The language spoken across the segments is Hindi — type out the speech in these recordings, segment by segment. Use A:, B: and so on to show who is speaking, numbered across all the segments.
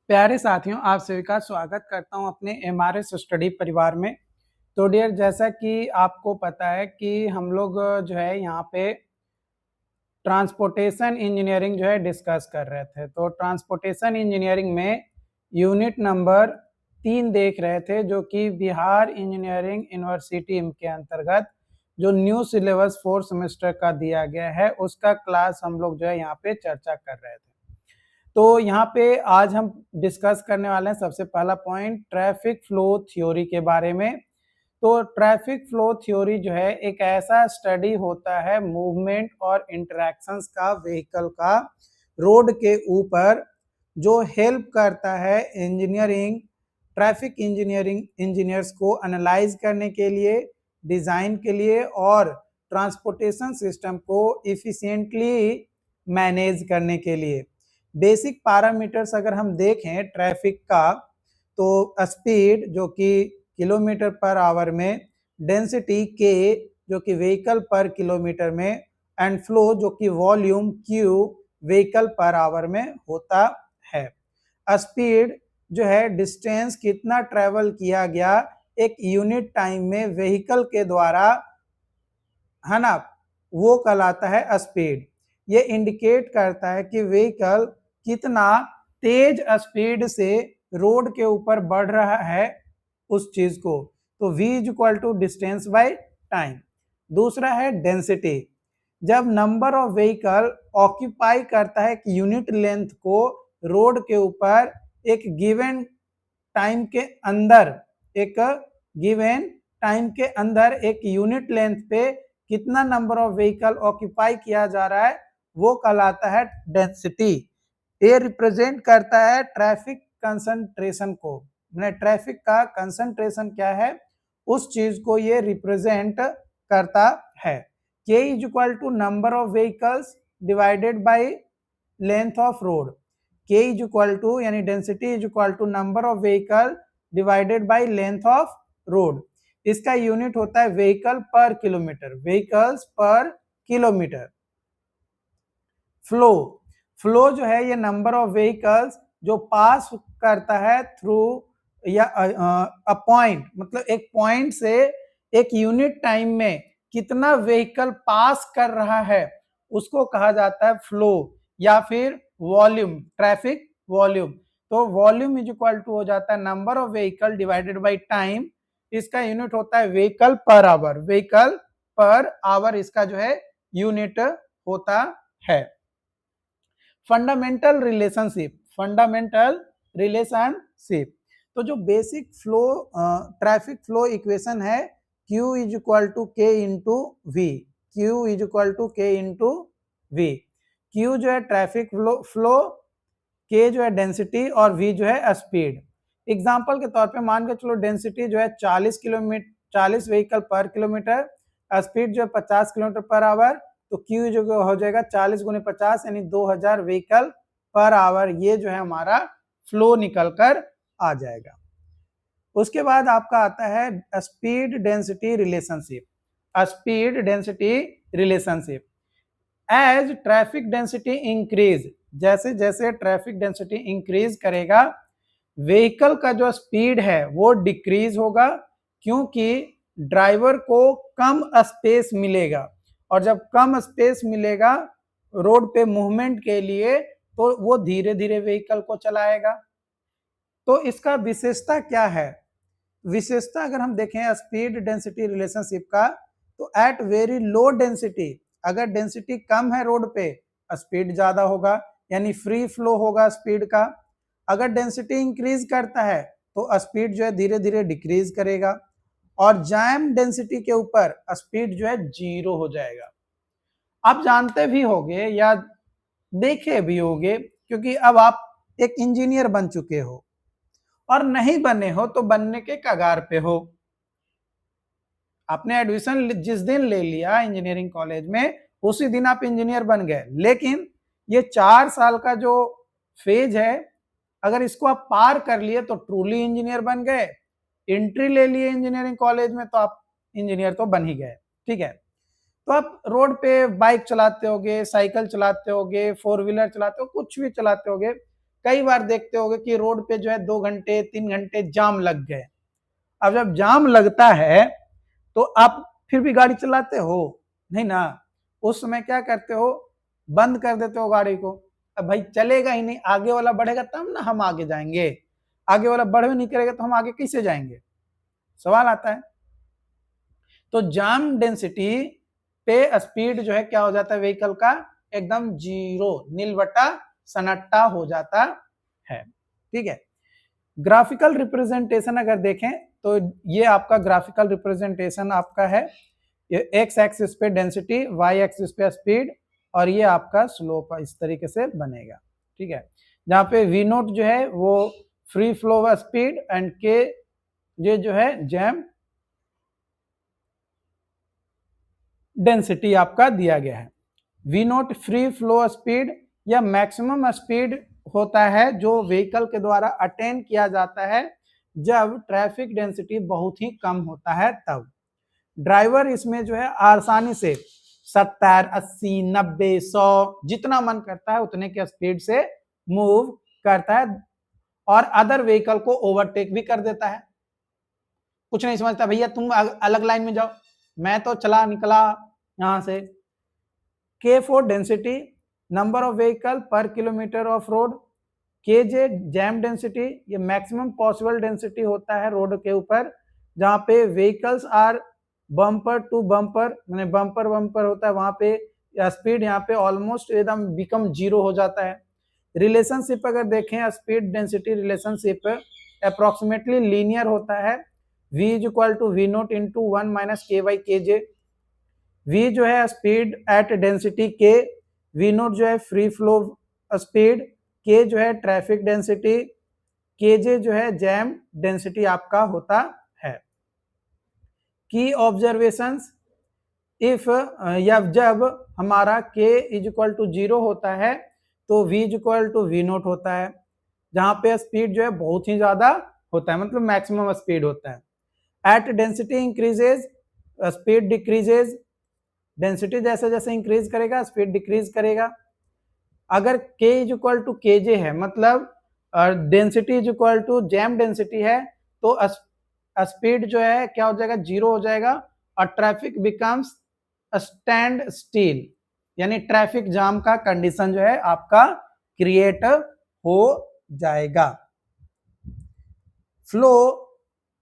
A: प्यारे साथियों, आप सभी का स्वागत करता हूं अपने एमआरएस स्टडी परिवार में। तो डियर, जैसा कि आपको पता है कि हम लोग जो है यहाँ पे ट्रांसपोर्टेशन इंजीनियरिंग जो है डिस्कस कर रहे थे। तो ट्रांसपोर्टेशन इंजीनियरिंग में यूनिट नंबर 3 देख रहे थे, जो कि बिहार इंजीनियरिंग यूनिवर्सिटी के अंतर्गत जो न्यू सिलेबस 4 सेमेस्टर का दिया गया है, उसका क्लास हम लोग जो है यहाँ पे चर्चा कर रहे थे। तो यहाँ पे आज हम डिस्कस करने वाले हैं सबसे पहला पॉइंट ट्रैफिक फ्लो थ्योरी के बारे में। तो ट्रैफिक फ्लो थ्योरी जो है एक ऐसा स्टडी होता है मूवमेंट और इंटरेक्शंस का व्हीकल का रोड के ऊपर, जो हेल्प करता है इंजीनियरिंग ट्रैफिक इंजीनियरिंग इंजीनियर्स को एनालाइज करने के लिए, डिज़ाइन के लिए और ट्रांसपोर्टेशन सिस्टम को इफिशिएंटली मैनेज करने के लिए। बेसिक पैरामीटर्स अगर हम देखें ट्रैफिक का, तो स्पीड जो कि किलोमीटर पर आवर में, डेंसिटी के जो कि व्हीकल पर किलोमीटर में, एंड फ्लो जो कि volume Q vehicle per hour में होता है। स्पीड जो है डिस्टेंस कितना ट्रेवल किया गया एक यूनिट टाइम में व्हीकल के द्वारा, है ना, वो कहलाता है स्पीड। ये इंडिकेट करता है कि व्हीकल कितना तेज स्पीड से रोड के ऊपर बढ़ रहा है उस चीज को। तो v is equal to distance by time. दूसरा है डेंसिटी। जब नंबर ऑफ व्हीकल ऑक्यूपाई करता है एक यूनिट लेंथ को रोड के ऊपर एक गिवन टाइम के अंदर, एक यूनिट लेंथ पे कितना नंबर ऑफ व्हीकल ऑक्यूपाई किया जा रहा है, वो कहलाता है डेंसिटी। ये रिप्रेजेंट करता है ट्रैफिक कंसंट्रेशन को। मैंने ट्रैफिक का कंसंट्रेशन क्या है उस चीज को ये रिप्रेजेंट करता है। K is equal to number of vehicles divided by length of road. K is equal to यानी density is equal to number of vehicle divided by length of road. इसका यूनिट होता है vehicle per kilometre, vehicles per kilometre. Flow जो है ये नंबर ऑफ व्हीकल्स जो पास करता है थ्रू या अ पॉइंट, मतलब एक पॉइंट से एक यूनिट टाइम में कितना व्हीकल पास कर रहा है उसको कहा जाता है फ्लो, या फिर वॉल्यूम, ट्रैफिक वॉल्यूम। तो वॉल्यूम इज इक्वल टू हो जाता है number of vehicle divided by time. इसका यूनिट होता है vehicle per hour, vehicle per hour इसका जो है यूनिट होता है। Fundamental relationship. तो जो basic flow traffic flow equation है Q is equal to K into V. Q is equal to K into V. Q जो है ट्रैफिक फ्लो, K जो है डेंसिटी और V जो है स्पीड। एग्जाम्पल के तौर पे मान के चलो डेंसिटी जो है 40 व्हीकल पर किलोमीटर, स्पीड जो है 50 किलोमीटर पर आवर, तो Q जो हो जाएगा 40 गुने 50 यानी 2000 व्हीकल पर आवर। ये जो है हमारा फ्लो निकल कर आ जाएगा। उसके बाद आपका आता है speed density relationship. Speed density relationship, as traffic density increase, जैसे जैसे ट्रैफिक डेंसिटी इंक्रीज करेगा व्हीकल का जो स्पीड है वो डिक्रीज होगा, क्योंकि ड्राइवर को कम स्पेस मिलेगा, और जब कम स्पेस मिलेगा रोड पे मूवमेंट के लिए तो वो धीरे धीरे व्हीकल को चलाएगा। तो इसका विशेषता क्या है? विशेषता अगर हम देखें स्पीड डेंसिटी रिलेशनशिप का, तो एट वेरी लो डेंसिटी, अगर डेंसिटी कम है रोड पे स्पीड ज्यादा होगा, यानी फ्री फ्लो होगा स्पीड का। अगर डेंसिटी इंक्रीज करता है तो स्पीड जो है धीरे धीरे डिक्रीज करेगा, और जैम डेंसिटी के ऊपर स्पीड जो है 0 हो जाएगा। आप जानते भी होंगे या देखे भी होंगे, क्योंकि अब आप एक इंजीनियर बन चुके हो, और नहीं बने हो तो बनने के कगार पे हो। आपने एडमिशन जिस दिन ले लिया इंजीनियरिंग कॉलेज में उसी दिन आप इंजीनियर बन गए, लेकिन ये 4 साल का जो फेज है अगर इसको आप पार कर लिए तो ट्रूली इंजीनियर बन गए। एंट्री ले लिए इंजीनियरिंग कॉलेज में तो आप इंजीनियर तो बन ही गए। ठीक है, तो आप रोड पे बाइक चलाते होगे, साइकिल चलाते होगे, 4 व्हीलर चलाते हो, कुछ भी चलाते होगे, कई बार देखते होगे कि रोड पे जो है 2 घंटे 3 घंटे जाम लग गए। अब जब जाम लगता है तो आप फिर भी गाड़ी चलाते हो नहीं ना, उस समय क्या करते हो, बंद कर देते हो गाड़ी को। अब भाई चलेगा ही नहीं, आगे वाला बढ़ेगा तब ना हम आगे जाएंगे, आगे वाला बढ़ भी नहीं करेगा तो हम आगे कैसे जाएंगे, सवाल आता है। तो जाम डेंसिटी पे स्पीड जो है क्या हो जाता है व्हीकल का, एकदम जीरो, नील बटा सन्नाटा हो जाता है। ठीक है, ग्राफिकल रिप्रेजेंटेशन अगर देखें तो ये आपका ग्राफिकल रिप्रेजेंटेशन आपका है, ये एक्स एक्सिस पे डेंसिटी, वाई एक्सिस पे स्पीड, और ये आपका स्लोप इस तरीके से बनेगा। ठीक है, जहाँ पे वी नोट जो है वो फ्री फ्लो स्पीड एंड के ये जो है जैम डेंसिटी आपका दिया गया है। V naught free flow speed या मैक्सिमम स्पीड होता है जो व्हीकल के द्वारा अटेन किया जाता है जब ट्रैफिक डेंसिटी बहुत ही कम होता है तब। ड्राइवर इसमें जो है आसानी से 70, 80, 90, 100 जितना मन करता है उतने के स्पीड से मूव करता है और अदर व्हीकल को ओवरटेक भी कर देता है। कुछ नहीं समझता, भैया तुम अलग लाइन में जाओ, मैं तो चला निकला यहां से। K for density, number of vehicle per kilometre of road. K J jam density, ये मैक्सिमम पॉसिबल डेंसिटी होता है रोड के ऊपर जहां पे vehicles are bumper to bumper, मैंने बम्पर बम्पर होता है वहां पे स्पीड यहाँ पे ऑलमोस्ट एकदम बिकम जीरो हो जाता है। रिलेशनशिप अगर देखें speed density relationship approximately linear होता है, v is equal to V naught into 1 minus K by K J. v जो है speed at density K, V naught जो है फ्री फ्लो स्पीड, के जो है ट्रैफिक डेंसिटी, के जे जो है जैम डेंसिटी आपका होता है। की ऑब्जर्वेशंस, इफ या जब हमारा k इज इक्वल टू 0 होता है तो v is equal to V naught होता है, जहां पे स्पीड जो है बहुत ही ज्यादा होता है, मतलब मैक्सिमम स्पीड होता है। At density increases speed decreases, density जैसे जैसे इंक्रीज करेगा स्पीड डिक्रीज करेगा। अगर k इज इक्वल टू के जे है, मतलब density is equal to jam density है, तो स्पीड जो है क्या हो जाएगा, जीरो हो जाएगा और ट्रैफिक बिकम्स स्टैंड स्टिल, यानी ट्रैफिक जाम का कंडीशन जो है आपका क्रिएट हो जाएगा। Flow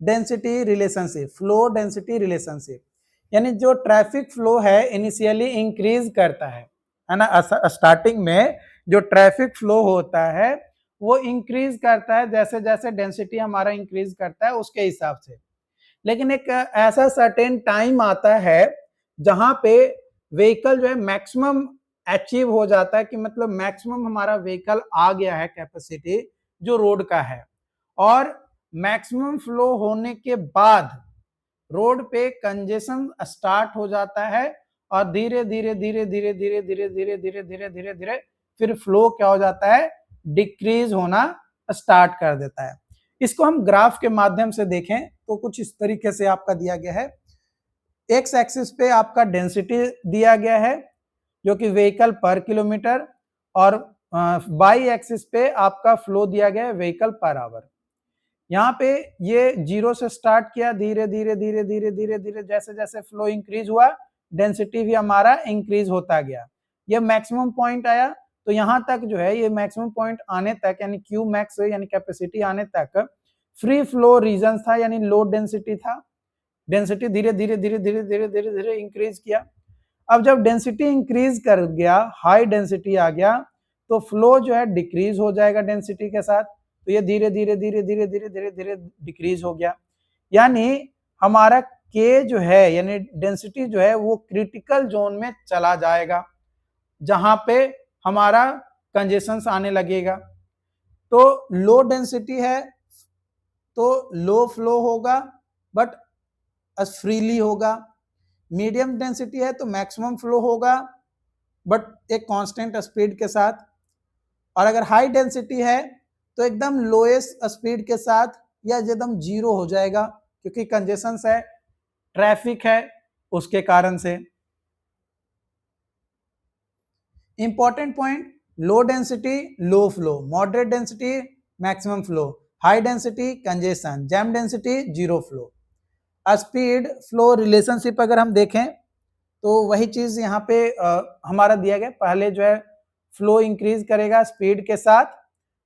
A: density relationship, flow density relationship, यानी जो ट्रैफिक फ्लो है इनिशियली इंक्रीज करता है ना, स्टार्टिंग में जो ट्रैफिक फ्लो होता है वो इंक्रीज करता है जैसे जैसे डेंसिटी हमारा इंक्रीज करता है उसके हिसाब से। लेकिन एक ऐसा सर्टेन टाइम आता है जहां पे व्हीकल जो है मैक्सिमम अचीव हो जाता है, कि मतलब मैक्सिमम हमारा व्हीकल आ गया है कैपेसिटी जो रोड का है, और मैक्सिमम फ्लो होने के बाद रोड पे कंजेशन स्टार्ट हो जाता है और धीरे धीरे धीरे धीरे धीरे धीरे धीरे धीरे धीरे धीरे धीरे फिर फ्लो क्या हो जाता है, डिक्रीज होना स्टार्ट कर देता है। इसको हम ग्राफ के माध्यम से देखें तो कुछ इस तरीके से आपका दिया गया है। एक्स एक्सिस पे आपका डेंसिटी दिया गया है जो कि व्हीकल पर किलोमीटर, और वाई एक्सिस पे आपका फ्लो दिया गया है व्हीकल पर आवर। यहाँ पे ये जीरो से स्टार्ट किया, धीरे धीरे धीरे धीरे धीरे धीरे जैसे जैसे फ्लो इंक्रीज हुआ डेंसिटी भी हमारा इंक्रीज होता गया, ये मैक्सिमम पॉइंट आया। तो यहाँ तक जो है ये मैक्सिमम पॉइंट आने तक यानी क्यू मैक्स यानी कैपेसिटी आने तक फ्री फ्लो रीजन था, यानी लो डेंसिटी था। डेंसिटी धीरे धीरे धीरे धीरे धीरे धीरे धीरे इंक्रीज किया। अब जब डेंसिटी इंक्रीज कर गया, हाई डेंसिटी आ गया, तो फ्लो जो है डिक्रीज हो जाएगा डेंसिटी के साथ, तो ये धीरे धीरे धीरे धीरे धीरे धीरे धीरे डिक्रीज हो गया। यानी हमारा के जो है यानी डेंसिटी जो है वो क्रिटिकल जोन में चला जाएगा जहां पे हमारा कंजेशन आने लगेगा। तो लो डेंसिटी है तो लो फ्लो होगा बट फ्रीली होगा, मीडियम डेंसिटी है तो मैक्सिमम फ्लो होगा बट एक कांस्टेंट स्पीड के साथ, और अगर हाई डेंसिटी है तो एकदम लोएस्ट स्पीड के साथ या एकदम जीरो हो जाएगा क्योंकि कंजेशन है, ट्रैफिक है उसके कारण से। Important point, low density low flow, moderate density maximum flow, high density congestion, jam density zero flow. Speed flow relationship अगर हम देखें तो वही चीज यहाँ पे हमारा दिया गया, पहले जो है फ्लो इंक्रीज करेगा स्पीड के साथ,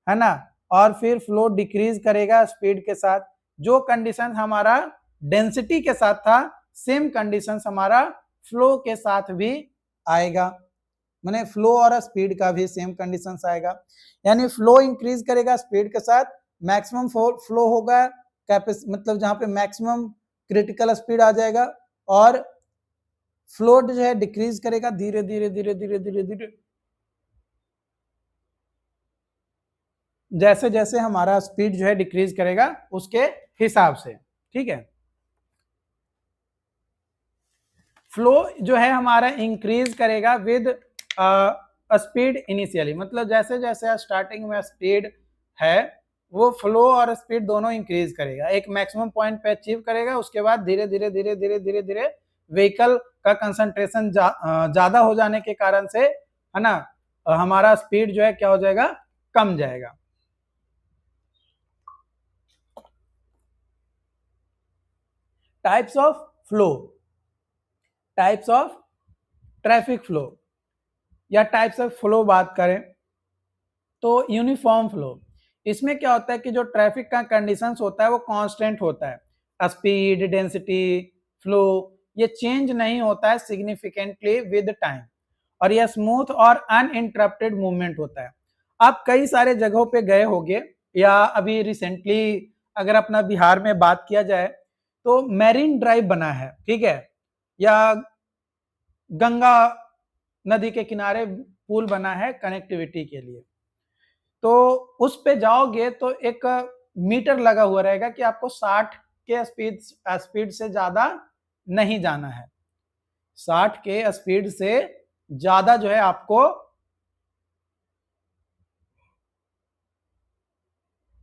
A: है ना, और फिर फ्लो डिक्रीज करेगा स्पीड के साथ। जो कंडीशन हमारा डेंसिटी के साथ था, सेम कंडीशन हमारा फ्लो के साथ भी आएगा, माने फ्लो और स्पीड का भी सेम कंडीशंस आएगा। यानी फ्लो इंक्रीज करेगा स्पीड के साथ, मैक्सिमम फ्लो होगा मतलब जहां पे मैक्सिमम क्रिटिकल स्पीड आ जाएगा, और फ्लो जो है डिक्रीज करेगा धीरे धीरे धीरे धीरे धीरे धीरे, जैसे जैसे हमारा स्पीड जो है डिक्रीज करेगा उसके हिसाब से। ठीक है, फ्लो जो है हमारा इंक्रीज करेगा विद स्पीड इनिशियली, मतलब जैसे जैसे स्टार्टिंग में स्पीड है वो फ्लो और स्पीड दोनों इंक्रीज करेगा, एक मैक्सिमम पॉइंट पे अचीव करेगा, उसके बाद धीरे धीरे धीरे धीरे धीरे धीरे व्हीकल का कंसंट्रेशन ज्यादा हो जाने के कारण से, है ना, हमारा स्पीड जो है क्या हो जाएगा, कम जाएगा। Types of flow, types of traffic flow या टाइप्स ऑफ फ्लो बात करें तो यूनिफॉर्म फ्लो, इसमें क्या होता है कि जो ट्रैफिक का कंडीशंस होता है वो कांस्टेंट होता है, स्पीड डेंसिटी फ्लो ये चेंज नहीं होता है सिग्निफिकेंटली विद टाइम, और यह स्मूथ और अनइंटरप्टेड मूवमेंट होता है। आप कई सारे जगहों पे गए होंगे, या अभी रिसेंटली अगर अपना बिहार में बात किया जाए तो मैरीन ड्राइव बना है, ठीक है, या गंगा नदी के किनारे पुल बना है कनेक्टिविटी के लिए, तो उस पे जाओगे तो एक मीटर लगा हुआ रहेगा कि आपको 60 के स्पीड से ज्यादा नहीं जाना है, 60 के स्पीड से ज्यादा जो है आपको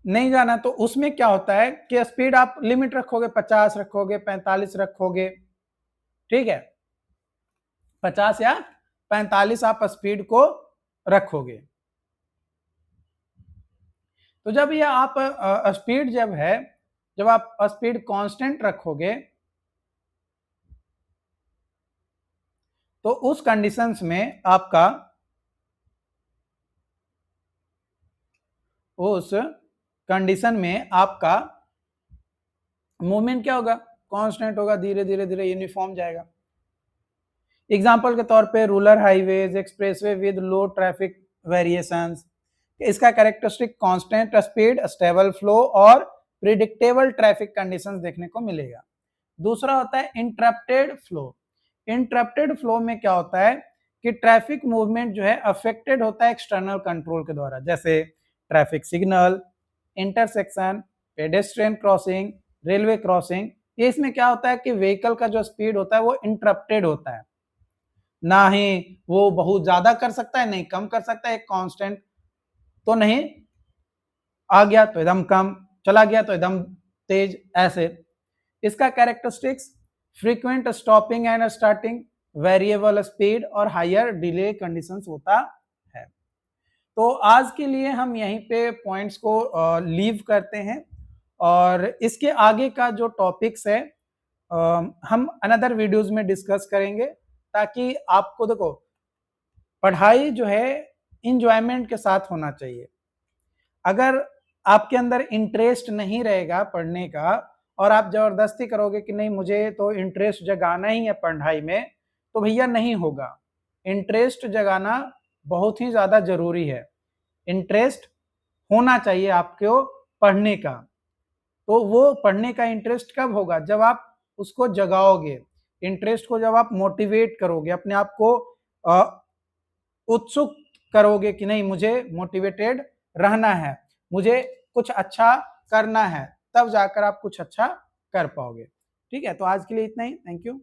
A: नहीं जाना। तो उसमें क्या होता है कि स्पीड आप लिमिट रखोगे, 50 रखोगे, 45 रखोगे, ठीक है, 50 या 45 आप स्पीड को रखोगे। तो जब ये आप स्पीड जब है, जब आप स्पीड कांस्टेंट रखोगे तो उस कंडीशंस में आपका उस कंडीशन में आपका मूवमेंट क्या होगा, कांस्टेंट होगा, धीरे धीरे धीरे यूनिफॉर्म जाएगा। एग्जांपल के तौर पे rural highways expressway with low traffic variations, इसका characteristic constant speed stable flow और प्रिडिक्टेबल ट्रैफिक कंडीशंस देखने को मिलेगा। दूसरा होता है इंटरप्टेड फ्लो, इंटरप्टेड फ्लो में क्या होता है कि ट्रैफिक मूवमेंट जो है अफेक्टेड होता है एक्सटर्नल कंट्रोल के द्वारा, जैसे traffic signal, intersection, pedestrian crossing, railway crossing. ये इसमें क्या होता है कि व्हीकल का जो स्पीड होता है वो इंटरप्टेड होता है, ना ही वो बहुत ज्यादा कर सकता है नहीं कम कर सकता है, एक कांस्टेंट तो नहीं, आ गया तो एकदम कम, चला गया तो एकदम तेज, ऐसे। इसका characteristics frequent stopping and starting, variable speed और हायर डिले कंडीशंस होता है। तो आज के लिए हम यहीं पे पॉइंट्स को लीव करते हैं, और इसके आगे का जो टॉपिक्स है हम अनदर वीडियोस में डिस्कस करेंगे, ताकि आपको देखो पढ़ाई जो है इंजॉयमेंट के साथ होना चाहिए। अगर आपके अंदर इंटरेस्ट नहीं रहेगा पढ़ने का, और आप जबरदस्ती करोगे कि नहीं मुझे तो इंटरेस्ट जगाना ही है पढ़ाई में, तो भैया नहीं होगा। इंटरेस्ट जगाना बहुत ही ज्यादा जरूरी है, इंटरेस्ट होना चाहिए आपको पढ़ने का। तो वो पढ़ने का इंटरेस्ट कब होगा, जब आप उसको जगाओगे, इंटरेस्ट को जब आप मोटिवेट करोगे, अपने आप को उत्सुक करोगे कि नहीं मुझे मोटिवेटेड रहना है, मुझे कुछ अच्छा करना है, तब जाकर आप कुछ अच्छा कर पाओगे। ठीक है, तो आज के लिए इतना ही, थैंक यू।